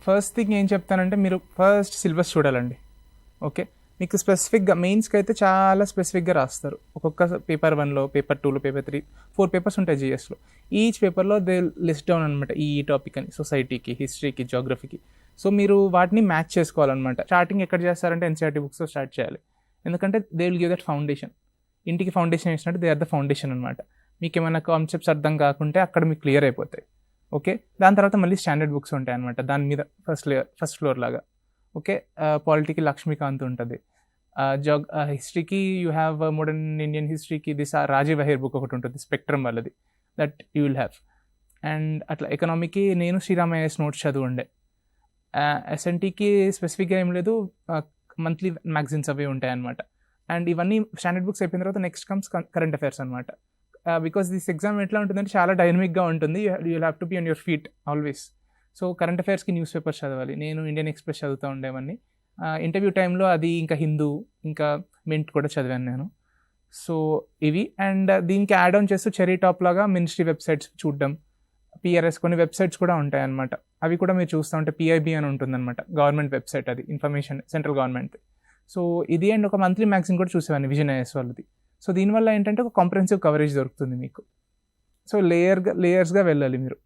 First thing ఏం చెప్తానంటే మీరు ఫస్ట్ సిలబస్ చూడాలండి. ఓకే, మీకు స్పెసిఫిక్గా మెయిన్స్కి అయితే చాలా స్పెసిఫిక్గా రాస్తారు. ఒక్కొక్క పేపర్ 1లో, పేపర్ 2లో, పేపర్ 3, 4 పేపర్స్ ఉంటాయి జిఎస్లో. ఈచ్ పేపర్లో దే లిస్ట్ డౌన్ అనమాట ఈ టాపిక్ అని, సొసైటీకి, హిస్టరీకి, జాగ్రఫీకి. సో మీరు వాటిని మ్యాచ్ చేసుకోవాలన్నమాట. స్టార్టింగ్ ఎక్కడ చేస్తారంటే ఎన్సీఆర్టీ బుక్స్తో స్టార్ట్ చేయాలి. ఎందుకంటే they will give that foundation. ఇంటికి ఫౌండేషన్ వేసినట్టు దే ఆర్ ద ఫౌండేషన్ అనమాట. మీకు ఏమైనా కాన్సెప్ట్స్ అర్థం కాకుంటే అక్కడ మీకు క్లియర్ అయిపోతాయి. ఓకే, దాని తర్వాత మళ్ళీ స్టాండర్డ్ బుక్స్ ఉంటాయి అనమాట దాని మీద ఫస్ట్ ఫ్లోర్ లాగా. ఓకే, పాలిటీకి లక్ష్మీకాంత్ ఉంటుంది. హిస్టరీకి యూ హ్యావ్ మోడర్న్ ఇండియన్ హిస్టరీకి దిస్ రాజీవ్ అహేర్ బుక్ ఒకటి ఉంటుంది, స్పెక్ట్రమ్ వాళ్ళది, that you will have. And అట్లా ఎకనామీకి నేను శ్రీరామయ్యస్ నోట్స్ చదువుండే. ఎస్ఎన్టీకి స్పెసిఫిక్గా ఏం లేదు, మంత్లీ మ్యాగజైన్స్ అవి ఉంటాయి అనమాట. అండ్ ఇవన్నీ స్టాండర్డ్ బుక్స్ అయిపోయిన తర్వాత నెక్స్ట్ కమ్స్ కరెంట్ అఫైర్స్ అనమాట. బికాస్ దిస్ ఎగ్జామ్ ఎట్లా ఉంటుందంటే చాలా డైనమిక్గా ఉంటుంది. You have to be on your feet always. So current అఫైర్స్కి న్యూస్ పేపర్స్ చదవాలి. నేను ఇండియన్ ఎక్స్ప్రెస్ చదువుతూ ఉండేవన్నీ. ఇంటర్వ్యూ టైంలో అది ఇంకా హిందూ, ఇంకా మింట్ కూడా చదివాను నేను. సో ఇవి. అండ్ దీనికి యాడ్ ఆన్ చేస్తూ చెరీ టాప్ లాగా మినిస్ట్రీ వెబ్సైట్స్ చూడడం, పిఆర్ఎస్ కొన్ని వెబ్సైట్స్ కూడా ఉంటాయి అనమాట. అవి కూడా మీరు చూస్తూ ఉంటే పిఐబి అని ఉంటుందన్నమాట, గవర్నమెంట్ వెబ్సైట్, అది ఇన్ఫర్మేషన్ సెంట్రల్ గవర్నమెంట్. సో ఇది. అండ్ ఒక మంత్లీ మ్యాగజైన్ కూడా చూసేవాడిని, విజన్ ఐఎస్ వాళ్ళది. సో దీనివల్ల ఏంటంటే ఒక కాంప్రహెన్సివ్ కవరేజ్ దొరుకుతుంది మీకు. సో లేయర్స్గా వెళ్ళాలి మీరు.